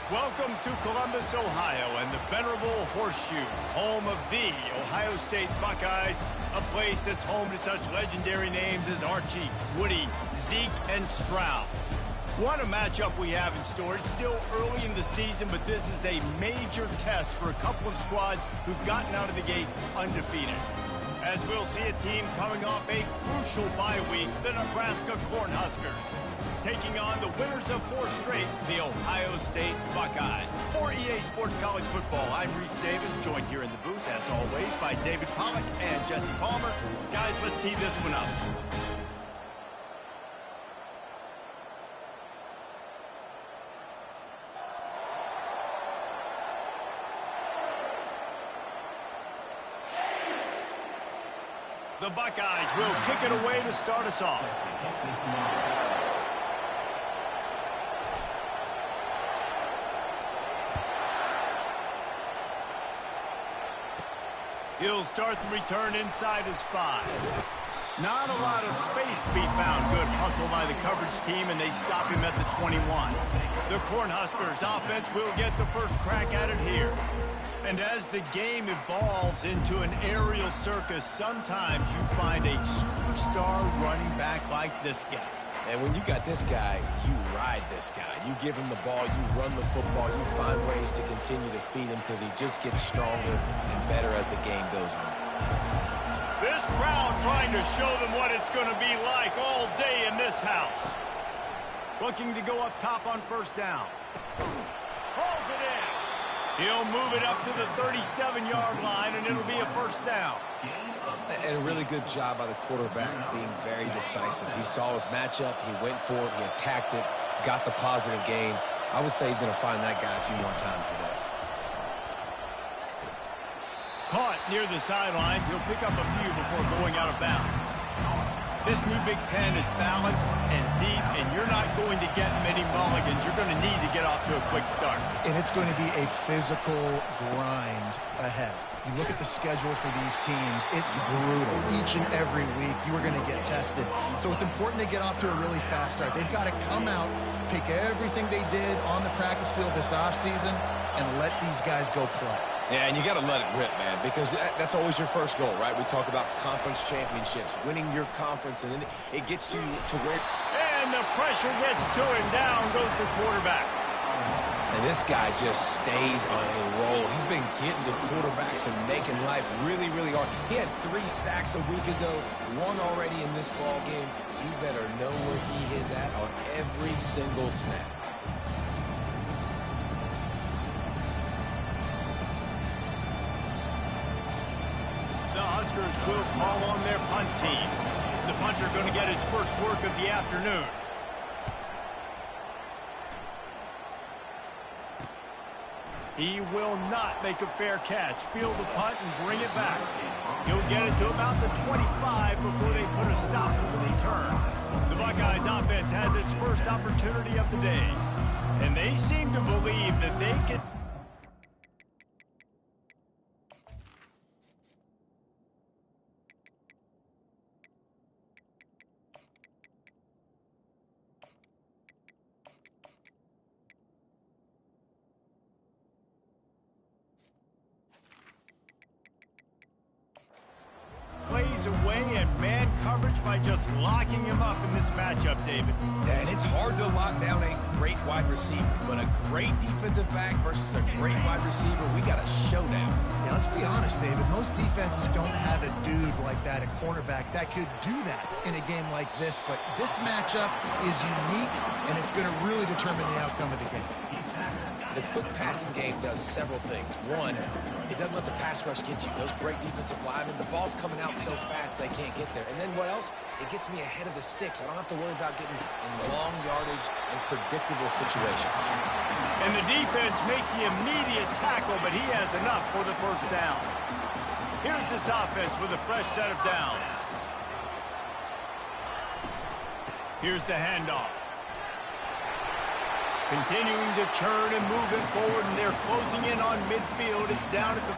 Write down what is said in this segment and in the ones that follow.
Welcome to Columbus, Ohio, and the venerable Horseshoe, home of the Ohio State Buckeyes, a place that's home to such legendary names as Archie, Woody, Zeke, and Stroud. What a matchup we have in store. It's still early in the season, but this is a major test for a couple of squads who've gotten out of the gate undefeated. As we'll see a team coming off a crucial bye week, the Nebraska Cornhuskers, taking on the winners of 4 straight, the Ohio State Buckeyes. For EA Sports College Football, I'm Reese Davis, joined here in the booth, as always, by David Pollack and Jesse Palmer. Guys, let's tee this one up. The Buckeyes will kick it away to start us off. He'll start the return inside his 5. Not a lot of space to be found. Good hustle by the coverage team, and they stop him at the 21. The Cornhuskers offense will get the first crack at it here. And as the game evolves into an aerial circus, sometimes you find a superstar running back like this guy. And when you got this guy, you ride this guy. You give him the ball, you run the football, you find ways to continue to feed him because he just gets stronger and better as the game goes on. This crowd trying to show them what it's going to be like all day in this house. Looking to go up top on first down. Hauls it in. He'll move it up to the 37-yard line, and it'll be a first down. And a really good job by the quarterback being very decisive. He saw his matchup, he went for it, he attacked it, got the positive gain. I would say he's going to find that guy a few more times today. Caught near the sidelines. He'll pick up a few before going out of bounds. This new Big Ten is balanced and deep, and you're not going to get many mulligans. You're going to need to get off to a quick start. And it's going to be a physical grind ahead. You look at the schedule for these teams, it's brutal. Each and every week, you are going to get tested. So it's important they get off to a really fast start. They've got to come out, pick everything they did on the practice field this offseason, and let these guys go play. Yeah, and you got to let it rip, man, because that's always your first goal, right? We talk about conference championships, winning your conference, and then it gets you to where... And the pressure gets to him. Down goes the quarterback. And this guy just stays on a roll. He's been getting to quarterbacks and making life really, really hard. He had 3 sacks a week ago, 1 already in this ball game. You better know where he is at on every single snap. The Huskers will call on their punt team. The punter going to get his first work of the afternoon. He will not make a fair catch. Field the punt and bring it back. He'll get it to about the 25 before they put a stop to the return. The Buckeyes offense has its first opportunity of the day. And they seem to believe that they can... plays away and man coverage by just locking him up in this matchup, David. Yeah, and it's hard to lock down a great wide receiver, but a great defensive back versus a great wide receiver, we got a showdown. Yeah, let's be honest, David. Most defenses don't have a dude like that, a cornerback, that could do that in a game like this, but this matchup is unique, and it's going to really determine the outcome of the game. The quick passing game does several things. One, it doesn't let the pass rush get you. Those great defensive linemen, the ball's coming out so fast they can't get there. And then what else? It gets me ahead of the sticks. I don't have to worry about getting in long yardage and predictable situations. And the defense makes the immediate tackle, but he has enough for the first down. Here's this offense with a fresh set of downs. Here's the handoff. Continuing to churn and move it forward, and they're closing in on midfield. It's down at the...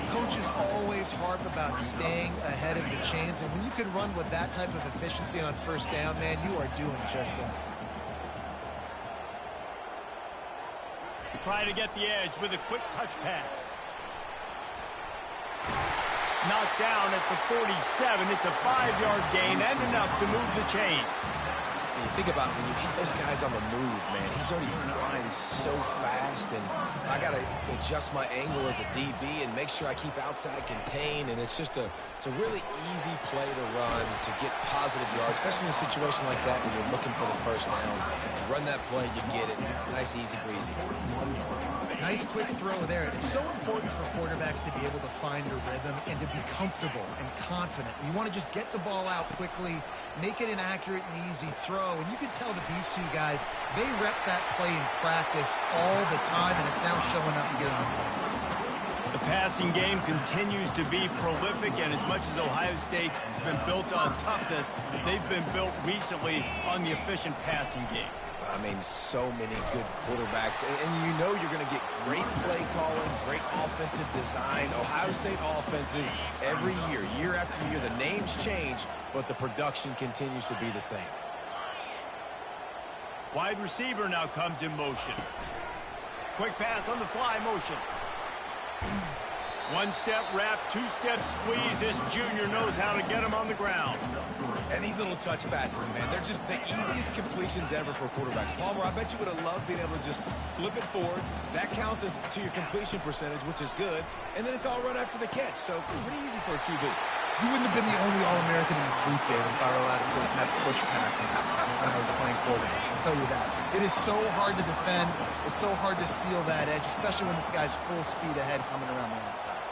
Coaches always harp about staying ahead of the chains, and when you can run with that type of efficiency on first down, man, you are doing just that. Trying to get the edge with a quick touch pass. Knocked down at the 47. It's a 5-yard gain and enough to move the chains. When you think about when you hit those guys on the move, man, he's already flying so fast, and I got to adjust my angle as a DB and make sure I keep outside contained, and it's a really easy play to run to get positive yards, especially in a situation like that when you're looking for the first down. You run that play, you get it. Nice, easy breezy. Nice quick throw there. It's so important for quarterbacks to be able to find a rhythm and to be comfortable and confident. You want to just get the ball out quickly, make it an accurate and easy throw. And you can tell that these two guys, they rep that play in practice all the time, and it's now showing up here on the field. The passing game continues to be prolific, and as much as Ohio State has been built on toughness, they've been built recently on the efficient passing game. I mean, so many good quarterbacks, and you know you're going to get great play calling, great offensive design. Ohio State offenses every year, year after year, the names change, but the production continues to be the same. Wide receiver now comes in motion. Quick pass on the fly motion. One-step wrap, two-step squeeze. This junior knows how to get him on the ground. And these little touch passes, man, they're just the easiest completions ever for quarterbacks. Palmer, I bet you would have loved being able to just flip it forward. That counts as to your completion percentage, which is good. And then it's all run after the catch, so pretty easy for a QB. You wouldn't have been the only All-American in this booth game if I were allowed to have push passes when I was playing quarterback. I'll tell you that. It is so hard to defend. It's so hard to seal that edge, especially when this guy's full speed ahead coming around the outside.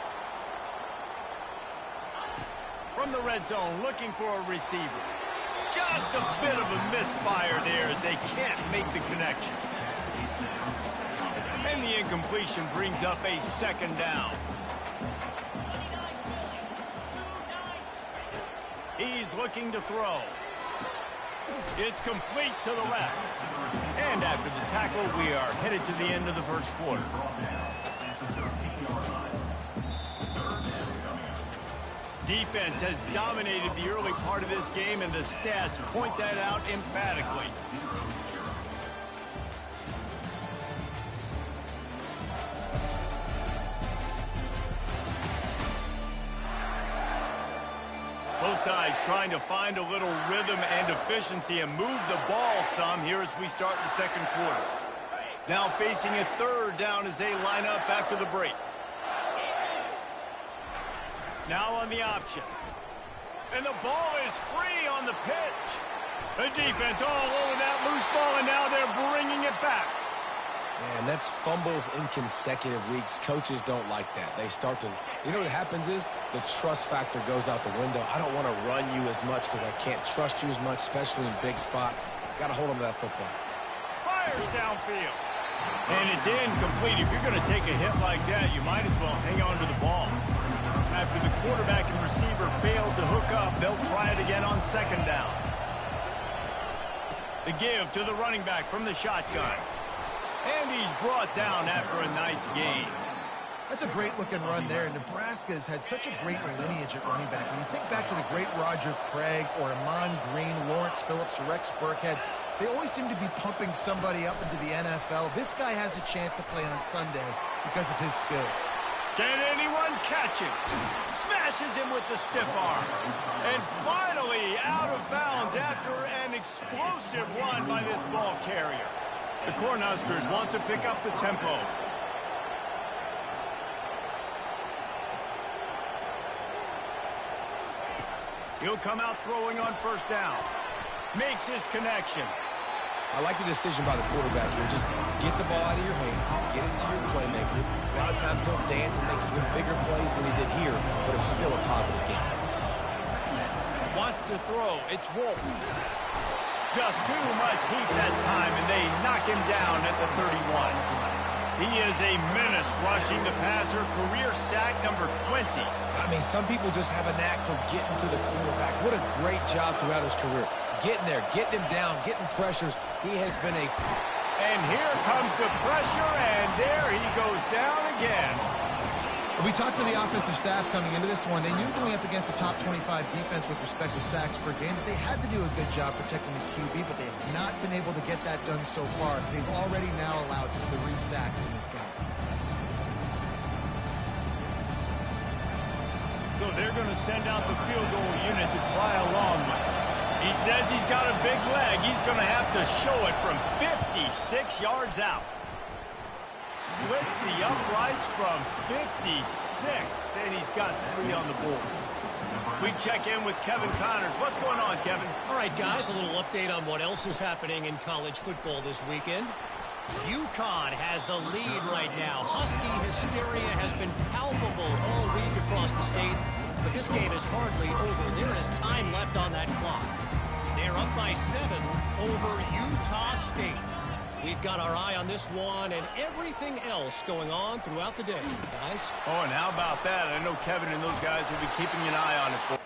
From the red zone, looking for a receiver. Just a bit of a misfire there as they can't make the connection. And the incompletion brings up a second down. He's looking to throw. It's complete to the left. And after the tackle, we are headed to the end of the first quarter. Defense has dominated the early part of this game, and the stats point that out emphatically. Both sides trying to find a little rhythm and efficiency and move the ball some here as we start the second quarter. Now facing a third down as they line up after the break. Now on the option. And the ball is free on the pitch. The defense all over that loose ball, and now they're bringing it back. Man, that's fumbles in consecutive weeks. Coaches don't like that. They start to, you know what happens is the trust factor goes out the window. I don't want to run you as much because I can't trust you as much, especially in big spots. Got to hold on to that football. Fires downfield. And it's incomplete. If you're going to take a hit like that, you might as well hang on to the ball. After the quarterback and receiver failed to hook up, they'll try it again on second down. The give to the running back from the shotgun. And he's brought down after a nice gain. That's a great-looking run there. Nebraska has had such a great lineage at running back. When you think back to the great Roger Craig or Amon Green, Lawrence Phillips, or Rex Burkhead, they always seem to be pumping somebody up into the NFL. This guy has a chance to play on Sunday because of his skills. Can anyone catch him? Smashes him with the stiff arm. And finally out of bounds after an explosive run by this ball carrier. The Cornhuskers want to pick up the tempo. He'll come out throwing on first down. Makes his connection. I like the decision by the quarterback here. Just get the ball out of your hands, get it to your playmaker. A lot of times he'll dance and make even bigger plays than he did here, but it was still a positive game. Wants to throw. It's Wolf. Just too much heat that time, and they knock him down at the 31. He is a menace rushing the passer. Career sack number 20. I mean, some people just have a knack for getting to the quarterback. What a great job throughout his career. Getting there, getting him down, getting pressures. He has been a... And here comes the pressure, and there he goes down again. We talked to the offensive staff coming into this one. They knew going up against the top 25 defense with respect to sacks per game that they had to do a good job protecting the QB, but they have not been able to get that done so far. They've already now allowed 3 sacks in this game. So they're going to send out the field goal unit to try a long one. He says he's got a big leg. He's going to have to show it from 56 yards out. Splits the uprights from 56, and he's got 3 on the board. We check in with Kevin Connors. What's going on, Kevin? All right, guys, a little update on what else is happening in college football this weekend. UConn has the lead right now. Husky hysteria has been palpable all week across the state, but this game is hardly over. There is time left on that clock. They're up by 7 over Utah State. We've got our eye on this one and everything else going on throughout the day, guys. Oh, and how about that? I know Kevin and those guys will be keeping an eye on it for.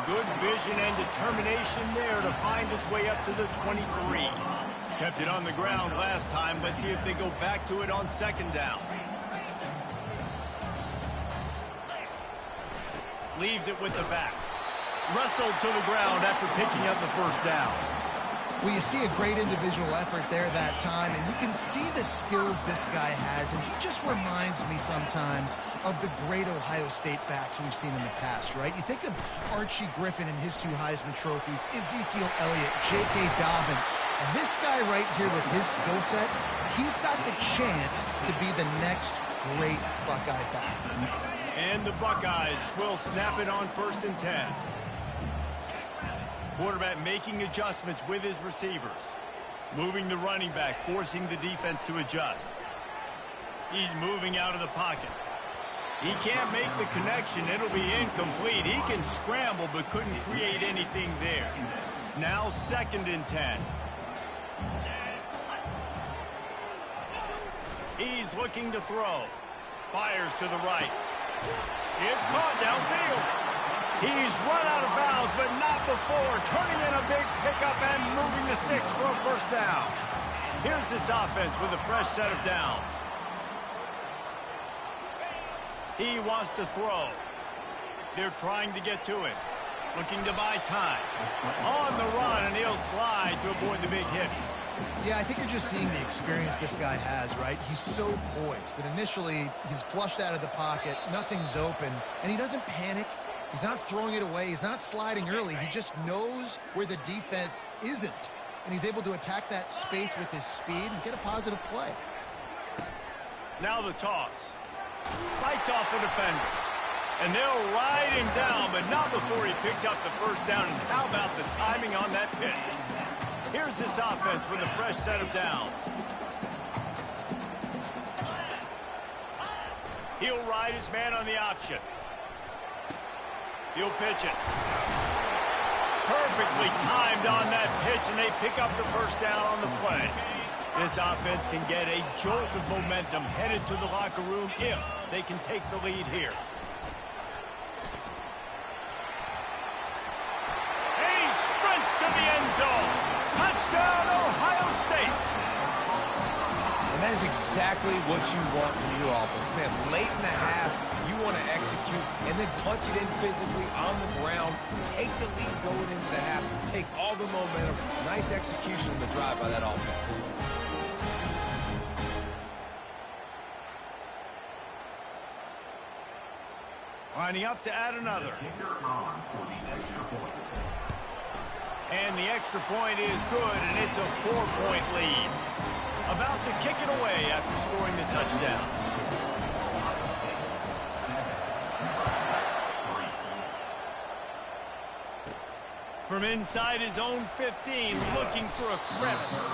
Good vision and determination there to find his way up to the 23. Kept it on the ground last time. Let's see if they go back to it on 2nd down. Leaves it with the back. Wrestled to the ground after picking up the 1st down. Well, you see a great individual effort there that time, and you can see the skills this guy has, and he just reminds me sometimes of the great Ohio State backs we've seen in the past, right? You think of Archie Griffin and his 2 Heisman trophies, Ezekiel Elliott, J.K. Dobbins. This guy right here with his skill set, he's got the chance to be the next great Buckeye back. And the Buckeyes will snap it on 1st and 10. Quarterback making adjustments with his receivers. Moving the running back, forcing the defense to adjust. He's moving out of the pocket. He can't make the connection. It'll be incomplete. He can scramble but couldn't create anything there. Now 2nd and 10. He's looking to throw. Fires to the right. It's caught downfield. He's run out of bounds, but not before. Turning in a big pickup and moving the sticks for a 1st down. Here's this offense with a fresh set of downs. He wants to throw. They're trying to get to it. Looking to buy time. On the run, and he'll slide to avoid the big hit. Yeah, I think you're just seeing the experience this guy has, right? He's so poised that initially he's flushed out of the pocket, nothing's open, and he doesn't panic. He's not throwing it away. He's not sliding early. He just knows where the defense isn't, and he's able to attack that space with his speed and get a positive play. Now the toss. Fights off a defender. And they'll ride him down, but not before he picks up the 1st down. And how about the timing on that pitch? Here's this offense with a fresh set of downs. He'll ride his man on the option. He'll pitch it. Perfectly timed on that pitch, and they pick up the 1st down on the play. This offense can get a jolt of momentum headed to the locker room if they can take the lead here. And he sprints to the end zone. Touchdown, Ohio State. And that is exactly what you want from your offense. Man, late in the half, you want to execute and then punch it in physically on the ground. Take the lead going into the half. Take all the momentum. Nice execution on the drive by that offense. Lining up to add another. And the extra point is good, and it's a 4-point lead. About to kick it away after scoring the touchdown. From inside his own 15, looking for a crevice.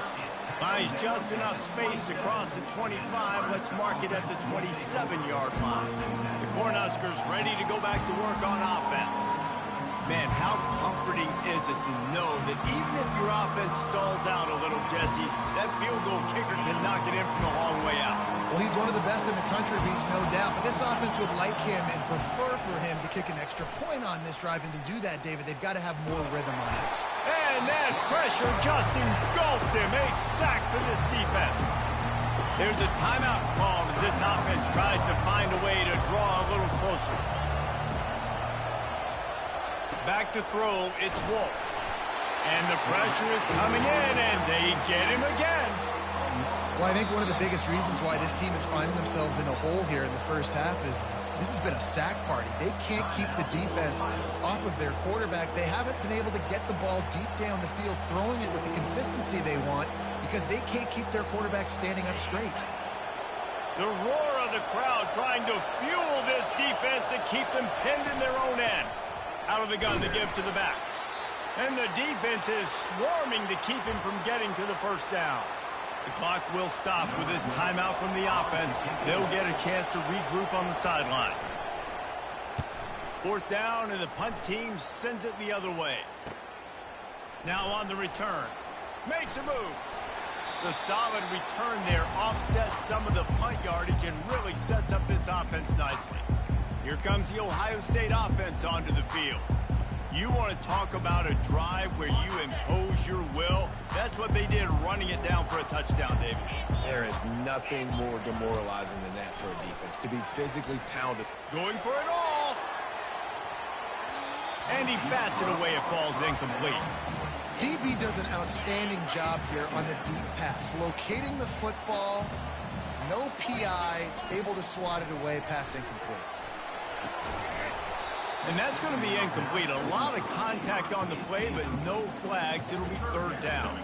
Buys just enough space to cross the 25. Let's mark it at the 27-yard line. The Cornhuskers ready to go back to work on offense. Man, how comforting is it to know that even if your offense stalls out a little, Jesse, that field goal kicker can knock it in from a long way out. Well, he's one of the best in the country, Reese, no doubt. But this offense would like him and prefer for him to kick an extra point on this drive. And to do that, David, they've got to have more rhythm on it. And that pressure just engulfed him. A sack for this defense. There's a timeout called as this offense tries to find a way to draw a little closer. Back to throw, it's Wolf. And the pressure is coming in, and they get him again. Well, I think one of the biggest reasons why this team is finding themselves in a hole here in the first half is this has been a sack party. They can't keep the defense off of their quarterback. They haven't been able to get the ball deep down the field, throwing it with the consistency they want because they can't keep their quarterback standing up straight. The roar of the crowd trying to fuel this defense to keep them pinned in their own end. Out of the gun to give to the back. And the defense is swarming to keep him from getting to the first down. The clock will stop with this timeout from the offense. They'll get a chance to regroup on the sideline. Fourth down, and the punt team sends it the other way. Now on the return. Makes a move. The solid return there offsets some of the punt yardage and really sets up this offense nicely. Here comes the Ohio State offense onto the field. You want to talk about a drive where you impose your will? That's what they did, running it down for a touchdown, David. There is nothing more demoralizing than that for a defense, to be physically pounded. Going for it all. And he bats it away. It falls incomplete. DB does an outstanding job here on the deep pass, locating the football, no PI, able to swat it away, pass incomplete. And that's going to be incomplete. A lot of contact on the play, but no flags. It'll be third down.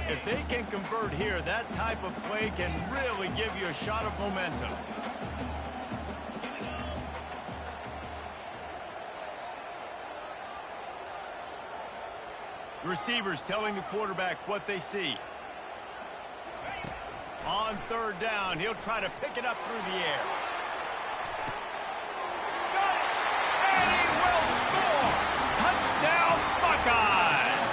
If they can convert here, that type of play can really give you a shot of momentum. Receivers telling the quarterback what they see. On third down, he'll try to pick it up through the air. Touchdown, Buckeyes!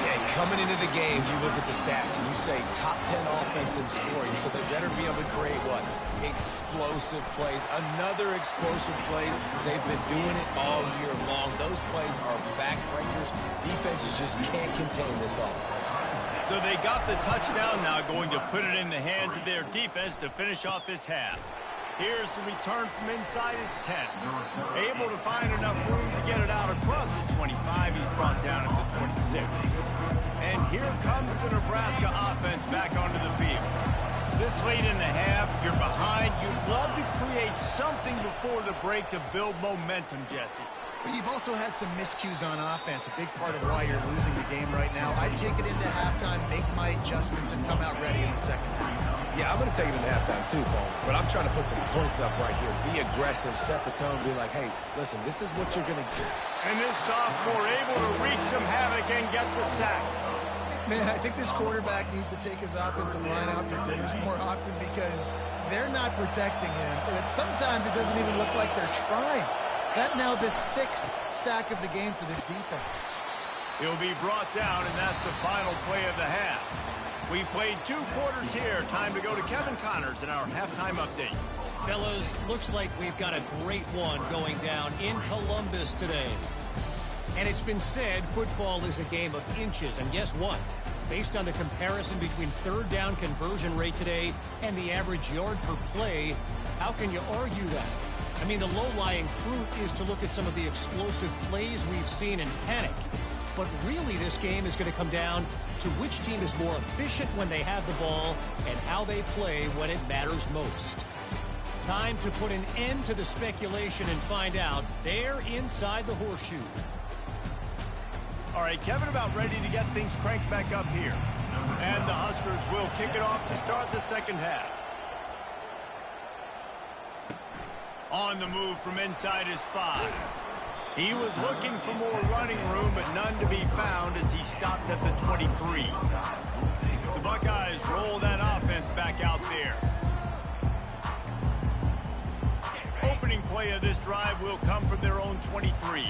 Yeah, coming into the game, you look at the stats and you say top 10 offense in scoring, so they better be able to create what? Explosive plays. Another explosive plays. They've been doing it all year long. Those plays are backbreakers. Defenses just can't contain this offense. So they got the touchdown, now going to put it in the hands of their defense to finish off this half. Here's the return from inside his 10. Able to find enough room to get it out across the 25. He's brought down at the 26. And here comes the Nebraska offense back onto the field. This late in the half, you're behind. You'd love to create something before the break to build momentum, Jesse. But you've also had some miscues on offense, a big part of why you're losing the game right now. I'd take it into halftime, make my adjustments, and come out ready in the second half. Yeah, I'm going to take it into halftime too, Paul. But I'm trying to put some points up right here. Be aggressive, set the tone, be like, hey, listen, this is what you're going to do. And this sophomore able to wreak some havoc and get the sack. Man, I think this quarterback needs to take his offensive line out for dinners more often because they're not protecting him. And sometimes it doesn't even look like they're trying. That now the 6th sack of the game for this defense. He'll be brought down, and that's the final play of the half. We played 2 quarters here. Time to go to Kevin Connors in our halftime update. Fellas, looks like we've got a great one going down in Columbus today. And it's been said football is a game of inches. And guess what? Based on the comparison between third down conversion rate today and the average yard per play, how can you argue that? I mean, the low-lying fruit is to look at some of the explosive plays we've seen in panic. But really, this game is going to come down to which team is more efficient when they have the ball and how they play when it matters most. Time to put an end to the speculation and find out there inside the horseshoe. All right, Kevin, about ready to get things cranked back up here. And the Huskers will kick it off to start the second half. On the move from inside his 5. He was looking for more running room, but none to be found as he stopped at the 23. The Buckeyes roll that offense back out there. Opening play of this drive will come from their own 23.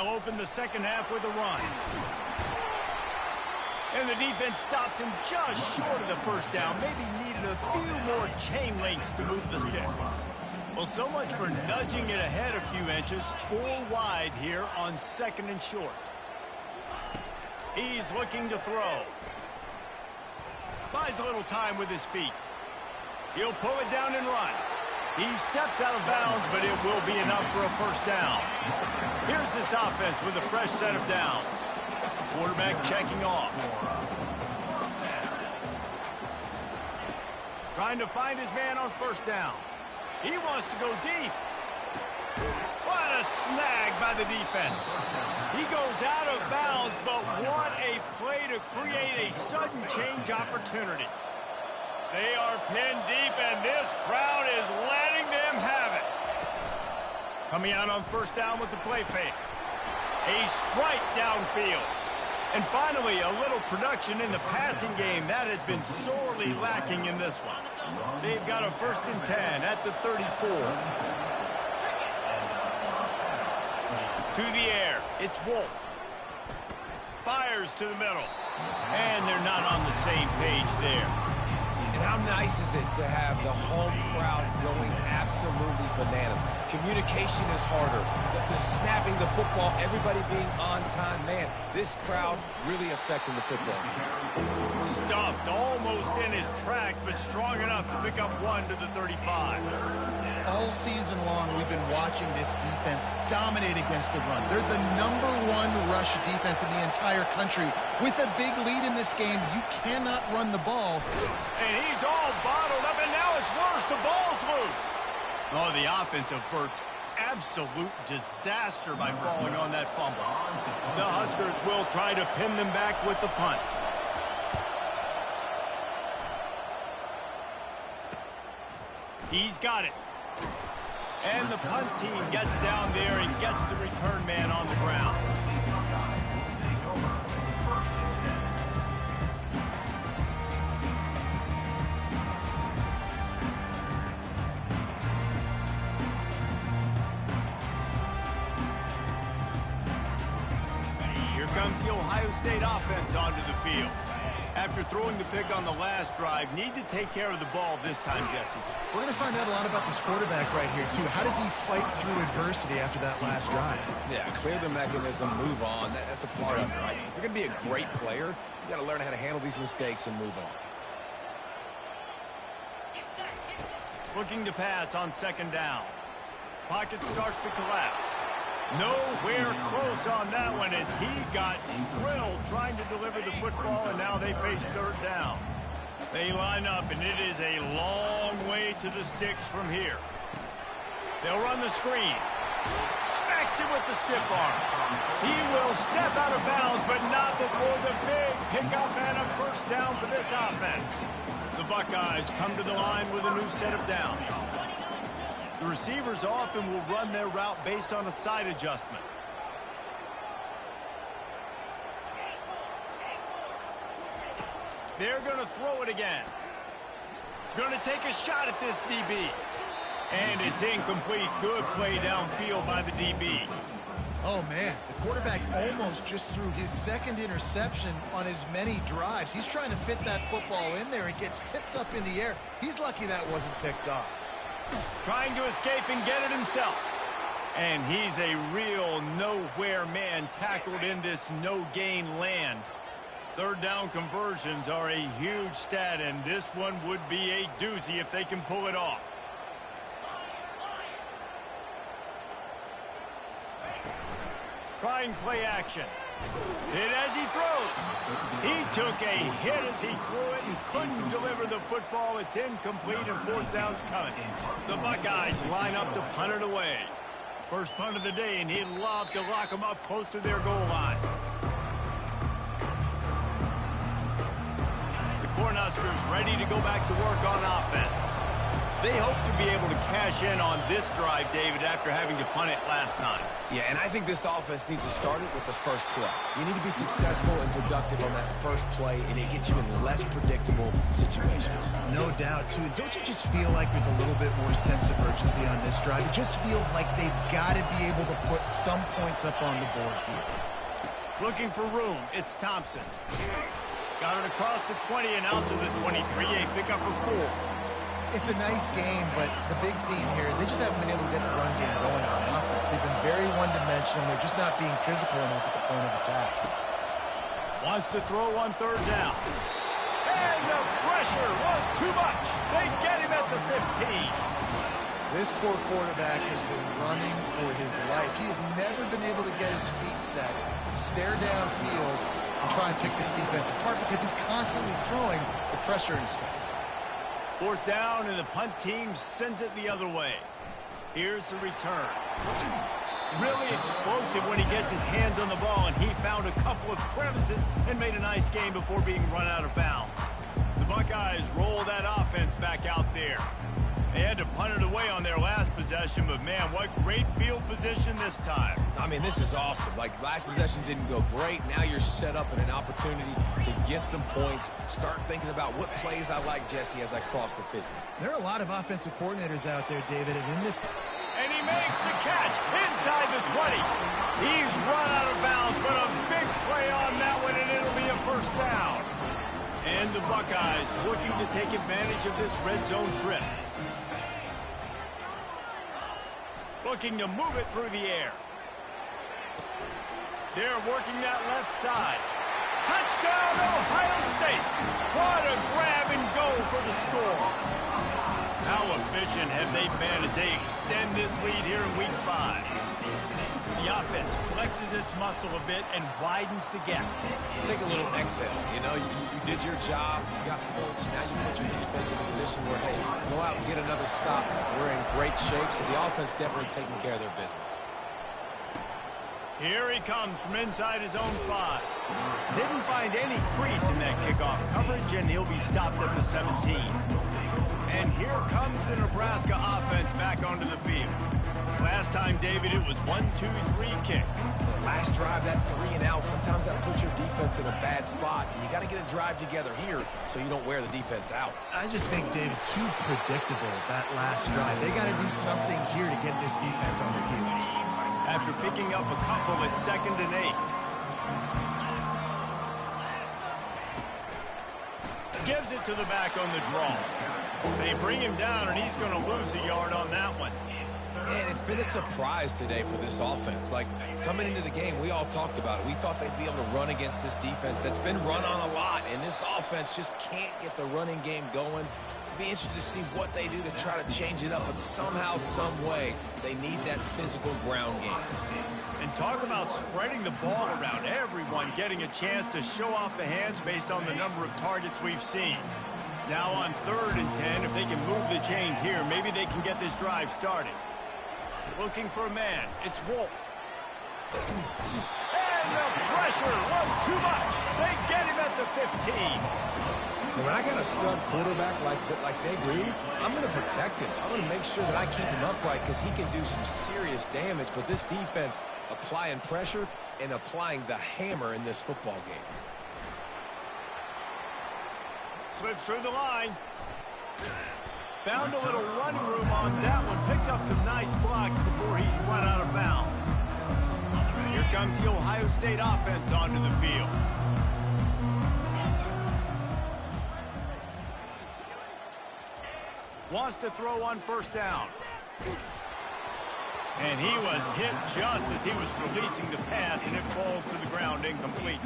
They'll open the second half with a run. And the defense stops him just short of the first down. Maybe needed a few more chain links to move the sticks. Well, so much for nudging it ahead a few inches. 4 wide here on 2nd and short. He's looking to throw. Buys a little time with his feet. He'll pull it down and run. He steps out of bounds, but it will be enough for a first down. Here's this offense with a fresh set of downs. Quarterback checking off. Trying to find his man on first down. He wants to go deep. What a snag by the defense. He goes out of bounds, but what a play to create a sudden change opportunity. They are pinned deep, and this crowd is letting them have it. Coming out on first down with the play fake. A strike downfield. And finally, a little production in the passing game. That has been sorely lacking in this one. They've got a 1st and 10 at the 34. To the air, it's Wolf. Fires to the middle. And they're not on the same page there. And how nice is it to have the home crowd going absolutely bananas? Communication is harder. The snapping the football, everybody being on time. Man, this crowd really affecting the football game. Stuffed almost in his tracks, but strong enough to pick up 1 to the 35. All season long, we've been watching this defense dominate against the run. They're the #1 rush defense in the entire country. With a big lead in this game, you cannot run the ball. And he's all bottled up, and now it's worse. The ball's loose. Oh, the offense averts absolute disaster by falling on that fumble. The Huskers will try to pin them back with the punt. He's got it. And the punt team gets down there and gets the return man on the ground. Here comes the Ohio State offense onto the field. After throwing the pick on the last drive, need to take care of the ball this time, Jesse. We're going to find out a lot about this quarterback right here, too. How does he fight through adversity after that last drive? Yeah, clear the mechanism, move on. That's a part of it, right? If you're going to be a great player, you got to learn how to handle these mistakes and move on. Looking to pass on 2nd down. Pocket starts to collapse. Nowhere close on that one as he got drilled trying to deliver the football, and now they face 3rd down. They line up, and it is a long way to the sticks from here. They'll run the screen. Smacks it with the stiff arm. He will step out of bounds, but not before the big pickup and a first down for this offense. The Buckeyes come to the line with a new set of downs. The receivers often will run their route based on a side adjustment. They're going to throw it again. Going to take a shot at this DB. And it's incomplete. Good play downfield by the DB. Oh, man, the quarterback almost just threw his 2nd interception on as many drives. He's trying to fit that football in there. It gets tipped up in the air. He's lucky that wasn't picked off. Trying to escape and get it himself. And he's a real nowhere man tackled in this no-gain land. 3rd down conversions are a huge stat, and this one would be a doozy if they can pull it off. Trying play action. Hit as he throws. He took a hit as he threw it and couldn't deliver the football. It's incomplete, and 4th down's coming. The Buckeyes line up to punt it away. First punt of the day, and he'd love to lock them up close to their goal line. The Cornhuskers ready to go back to work on offense. They hope to be able to cash in on this drive, David, after having to punt it last time. Yeah, and I think this offense needs to start it with the first play. You need to be successful and productive on that first play, and it gets you in less predictable situations. No doubt, too. Don't you just feel like there's a little bit more sense of urgency on this drive? It just feels like they've got to be able to put some points up on the board here. Looking for room. It's Thompson. Got it across the 20 and out to the 23. A pickup of 4. It's a nice game, but the big theme here is they just haven't been able to get the run game going on offense. They've been very one-dimensional. They're just not being physical enough at the point of attack. Wants to throw on 3rd down. And the pressure was too much. They get him at the 15. This poor quarterback has been running for his life. He has never been able to get his feet set, stare downfield, and try and pick this defense apart because he's constantly throwing the pressure in his face. 4th down, and the punt team sends it the other way. Here's the return. Really explosive when he gets his hands on the ball, and he found a couple of crevices and made a nice game before being run out of bounds. The Buckeyes roll that offense back out there. They had to punt it away on their last possession, but man, what great field position this time. I mean, this is awesome. Like, last possession didn't go great. Now you're set up in an opportunity to get some points. Start thinking about what plays I like, Jesse, as I cross the 50. There are a lot of offensive coordinators out there, David, and in this... And he makes the catch inside the 20. He's run out of bounds, but a big play on that one, and it'll be a 1st down. And the Buckeyes looking to take advantage of this red zone trip. Looking to move it through the air. They're working that left side. Touchdown, Ohio State. What a grab and go for the score. How efficient have they been as they extend this lead here in Week 5? The offense flexes its muscle a bit and widens the gap. Take a little exhale. You know, you did your job. You got points. Now you put your defense in a position where, hey, go out and get another stop. We're in great shape, so the offense definitely taking care of their business. Here he comes from inside his own 5. Didn't find any crease in that kickoff coverage, and he'll be stopped at the 17. And here comes the Nebraska offense back onto the field. Last time, David, it was 1-2-3 kick. Last drive, that 3 and out, sometimes that puts your defense in a bad spot. And you got to get a drive together here so you don't wear the defense out. I just think, David, too predictable, that last drive. They got to do something here to get this defense on their heels. After picking up a couple at 2nd and 8. Gives it to the back on the draw. They bring him down, and he's going to lose a yard on that one. And it's been a surprise today for this offense. Like, coming into the game, we all talked about it. We thought they'd be able to run against this defense that's been run on a lot, and this offense just can't get the running game going. It'll be interesting to see what they do to try to change it up, but somehow, some way, they need that physical ground game. And talk about spreading the ball around. Everyone getting a chance to show off the hands based on the number of targets we've seen. Now on 3rd and 10, if they can move the chains here, maybe they can get this drive started. Looking for a man. It's Wolf. And the pressure was too much. They get him at the 15. When I got a stud quarterback like they do, I'm going to protect him. I'm going to make sure that I keep him upright because he can do some serious damage. But this defense applying pressure and applying the hammer in this football game. Slips through the line. Found a little running room on that one. Picked up some nice blocks before he's run out of bounds. Here comes the Ohio State offense onto the field. Wants to throw on 1st down. And he was hit just as he was releasing the pass, and it falls to the ground incomplete.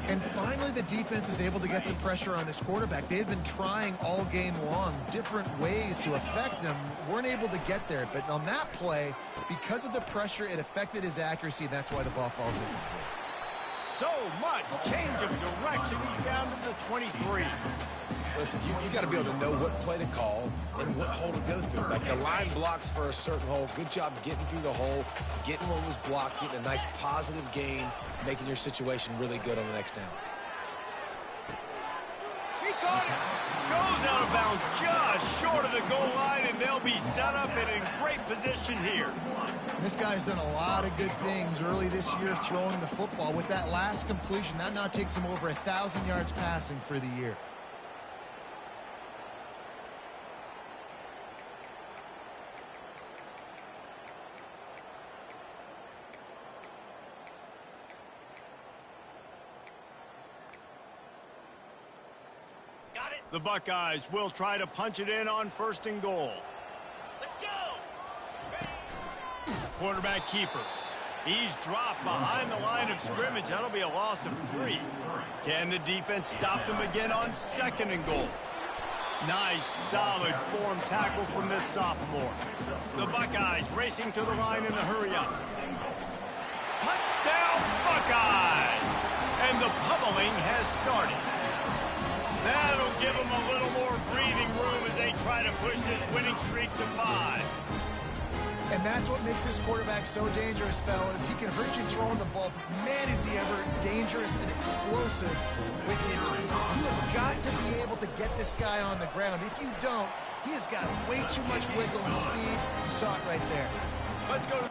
And finally, the defense is able to get some pressure on this quarterback. They had been trying all game long different ways to affect him. Weren't able to get there. But on that play, because of the pressure, it affected his accuracy, and that's why the ball falls incomplete. So much change of direction. He's down to the 23. Listen, you got to be able to know what play to call and what hole to go through. Like, the line blocks for a certain hole. Good job getting through the hole, getting what was blocked, getting a nice positive gain, making your situation really good on the next down. He caught it. Goes out of bounds. falls just short of the goal line, and they'll be set up and in great position here. This guy's done a lot of good things early this year throwing the football. With that last completion, that now takes him over 1,000 yards passing for the year. The Buckeyes will try to punch it in on 1st and goal. Let's go! Quarterback keeper. He's dropped behind the line of scrimmage. That'll be a loss of 3. Can the defense stop them again on 2nd and goal? Nice, solid form tackle from this sophomore. The Buckeyes racing to the line in a hurry-up. Touchdown, Buckeyes! And the pummeling has started. That'll give them a little more breathing room as they try to push this winning streak to 5. And that's what makes this quarterback so dangerous, fellas. He can hurt you throwing the ball, but man, is he ever dangerous and explosive with his feet. You have got to be able to get this guy on the ground. If you don't, he has got way too much wiggle and speed. You saw it right there. Let's go to...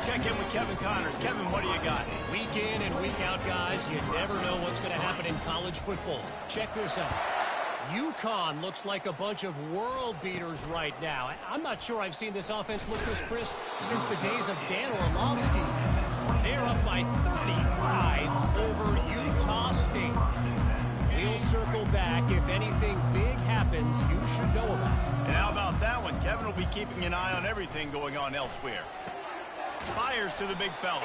Check in with Kevin Connors. Kevin, what do you got? Week in and week out, guys, you never know what's going to happen in college football. Check this out. UConn looks like a bunch of world beaters right now. I'm not sure I've seen this offense look this crisp since the days of Dan Orlovsky. They're up by 35 over Utah State. We'll circle back. If anything big happens, you should know about it. And how about that one? Kevin will be keeping an eye on everything going on elsewhere. Fires to the big fella.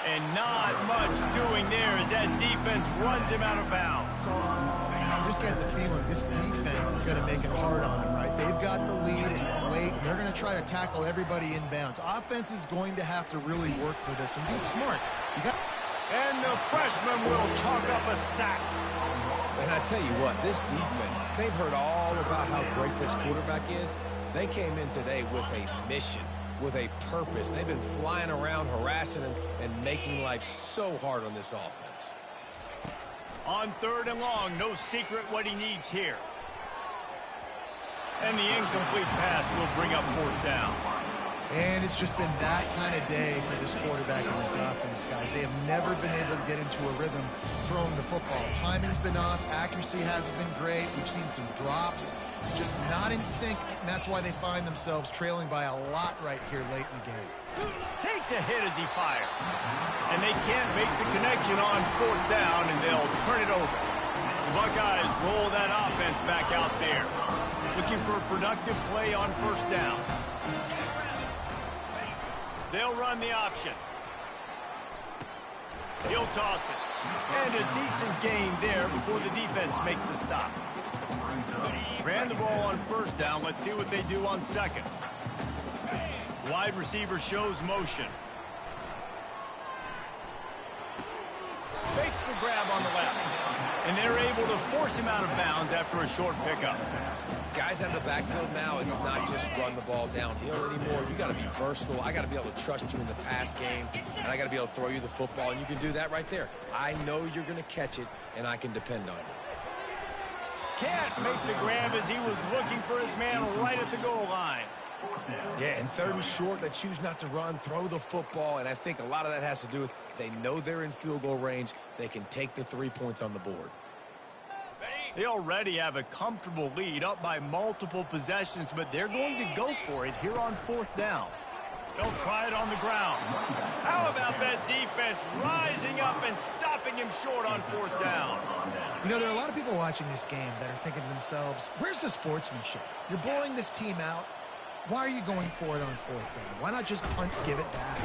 And not much doing there as that defense runs him out of bounds. I just get the feeling this defense is going to make it hard on him, right? They've got the lead. It's late. They're going to try to tackle everybody inbounds. Offense is going to have to really work for this and be smart. And the freshman will chalk up a sack. And I tell you what, this defense, they've heard all about how great this quarterback is. They came in today with a mission, with a purpose. They've been flying around, harassing him, and making life so hard on this offense. On 3rd and long, no secret what he needs here. And the incomplete pass will bring up 4th down. And it's just been that kind of day for this quarterback and this offense, guys. They have never been able to get into a rhythm throwing the football. Timing's been off. Accuracy hasn't been great. We've seen some drops. Just not in sync, and that's why they find themselves trailing by a lot right here late in the game. Takes a hit as he fires. And they can't make the connection on 4th down, and they'll turn it over. The Buckeyes roll that offense back out there. Looking for a productive play on 1st down. They'll run the option. He'll toss it. And a decent gain there before the defense makes the stop. Ran the ball on 1st down. Let's see what they do on 2nd. Wide receiver shows motion. Fakes the grab on the left. And they're able to force him out of bounds after a short pickup. Guys out of the backfield now, it's not just run the ball downhill anymore. You got to be versatile. I got to be able to trust you in the pass game, and I got to be able to throw you the football, and you can do that right there. I know you're going to catch it, and I can depend on you. Can't make the grab as he was looking for his man right at the goal line. Yeah, and 3rd and short, they choose not to run, throw the football, and I think a lot of that has to do with they know they're in field goal range. They can take the 3 points on the board. They already have a comfortable lead up by multiple possessions, but they're going to go for it here on 4th down. They'll try it on the ground. How about that defense rising up up and stopping him short on 4th down. You know, there are a lot of people watching this game that are thinking to themselves, where's the sportsmanship? You're blowing this team out. Why are you going for it on 4th down? Why not just punt, give it back?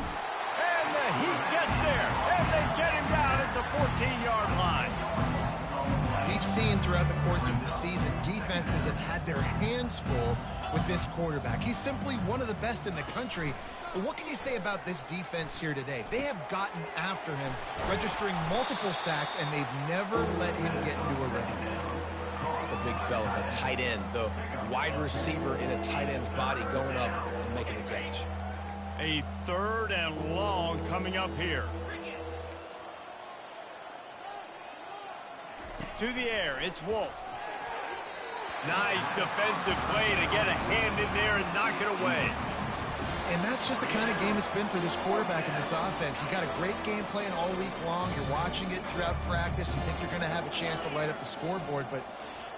And the Heat gets there, and they get him down at the 14-yard line. We've seen throughout the course of the season, defenses have had their hands full with this quarterback. He's simply one of the best in the country. But what can you say about this defense here today? They have gotten after him, registering multiple sacks, and they've never let him get into a rhythm. The big fella, the tight end, the wide receiver in a tight end's body going up and making the catch. A 3rd and long coming up here. To the air, it's Wolf. Nice defensive play to get a hand in there and knock it away. And that's just the kind of game it's been for this quarterback in this offense. You got a great game plan all week long. You're watching it throughout practice. You think you're going to have a chance to light up the scoreboard, but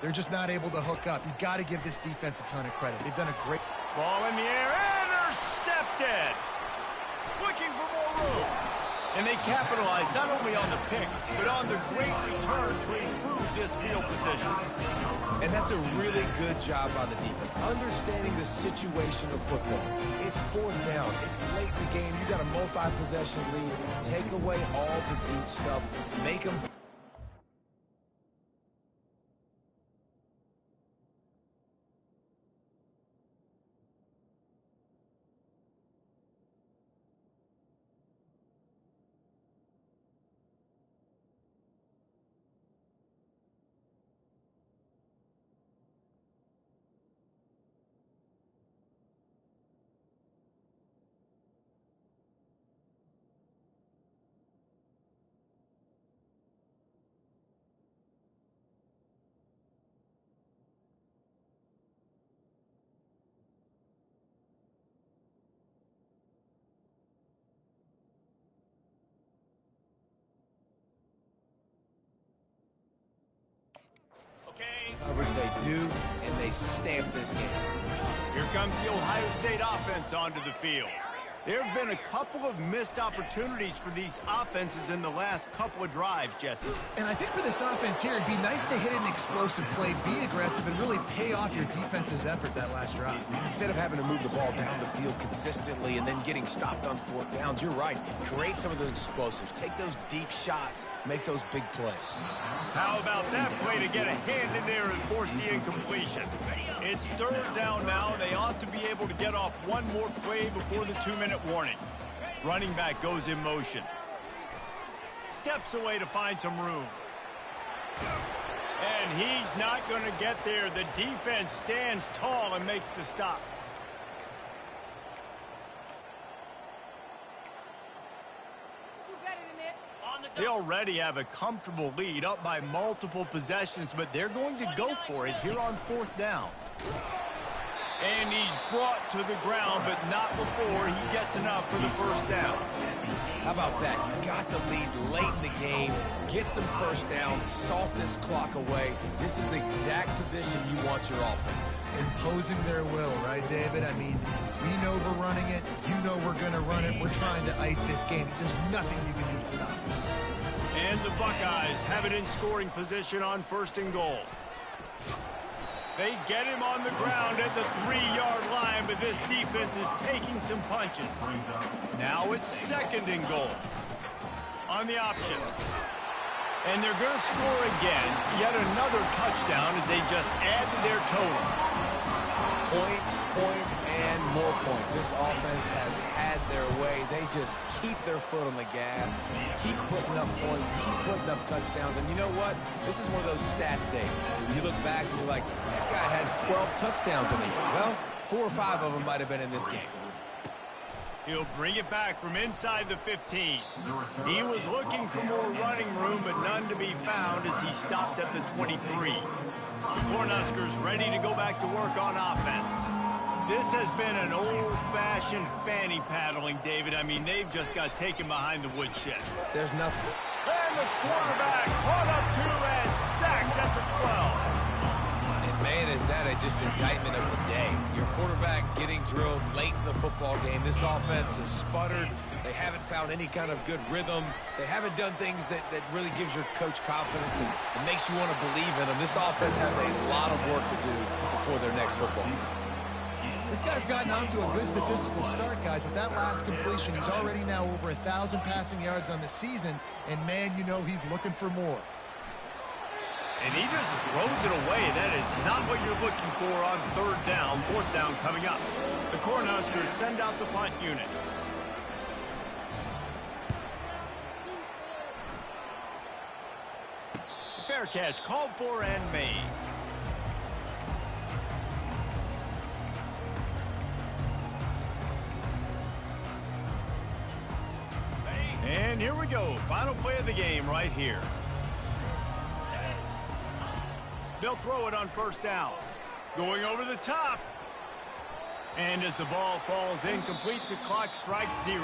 they're just not able to hook up. You've got to give this defense a ton of credit. They've done a great... Ball in the air, intercepted. Looking for more room. And they capitalized not only on the pick, but on the great return to improve this field position. And that's a really good job by the defense, understanding the situation of football. It's 4th down. It's late in the game. You got a multi-possession lead. Take away all the deep stuff. Make them... Coverage they do, and they stamp this game. Here comes the Ohio State offense onto the field. There have been a couple of missed opportunities for these offenses in the last couple of drives, Jesse. And I think for this offense here, it'd be nice to hit an explosive play, be aggressive, and really pay off your defense's effort that last drive. And instead of having to move the ball down the field consistently and then getting stopped on 4th downs, you're right. Create some of those explosives. Take those deep shots. Make those big plays. How about that play to get a hand in there and force the incompletion? It's 3rd down now. They ought to be able to get off one more play before the 2-minute warning. Running back goes in motion. Steps away to find some room. And he's not going to get there. The defense stands tall and makes the stop. They already have a comfortable lead, up by multiple possessions, but they're going to go for it here on 4th down. And he's brought to the ground, but not before he gets enough for the 1st down. How about that? You got the lead late in the game. Get some 1st down. Salt this clock away. This is the exact position you want your offense in. Imposing their will, right, David? I mean, we know we're running it. You know we're going to run it. We're trying to ice this game. There's nothing you can do to stop it. And the Buckeyes have it in scoring position on 1st and goal. They get him on the ground at the 3-yard line, but this defense is taking some punches. Now it's 2nd and goal. On the option. And they're going to score again. Yet another touchdown as they just add to their total. Points, points, and more points. This offense has had their way. They just keep their foot on the gas, keep putting up points, keep putting up touchdowns. And you know what? This is one of those stats days. You look back and you're like, that guy had 12 touchdowns in the year. Well, 4 or 5 of them might have been in this game. He'll bring it back from inside the 15. He was looking for more running room, but none to be found as he stopped at the 23. The Cornhuskers ready to go back to work on offense. This has been an old-fashioned fanny paddling, David. I mean, they've just got taken behind the woodshed. There's nothing. And the quarterback caught up to and sacked at the 12. And Man, is that just indictment of the day. Your quarterback getting drilled late in the football game. This offense has sputtered. They haven't found any kind of good rhythm. They haven't done things that really gives your coach confidence and makes you want to believe in them. This offense has a lot of work to do before their next football game. This guy's gotten off to a good statistical start, guys. With that last completion, he's already now over 1,000 passing yards on the season, and man, you know he's looking for more. And he just throws it away. That is not what you're looking for on third down. Fourth down coming up. The Cornhuskers send out the punt unit. Fair catch called for and made. And here we go. Final play of the game right here. They'll throw it on first down. Going over the top. And as the ball falls incomplete, the clock strikes 0.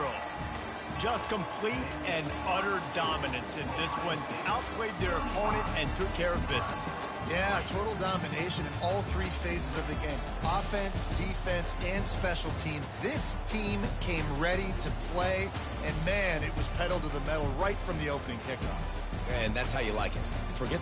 Just complete and utter dominance in this one. Outplayed their opponent and took care of business. Yeah, total domination in all three phases of the game. Offense, defense, and special teams. This team came ready to play, and man, it was pedal to the metal right from the opening kickoff. And that's how you like it. Forget the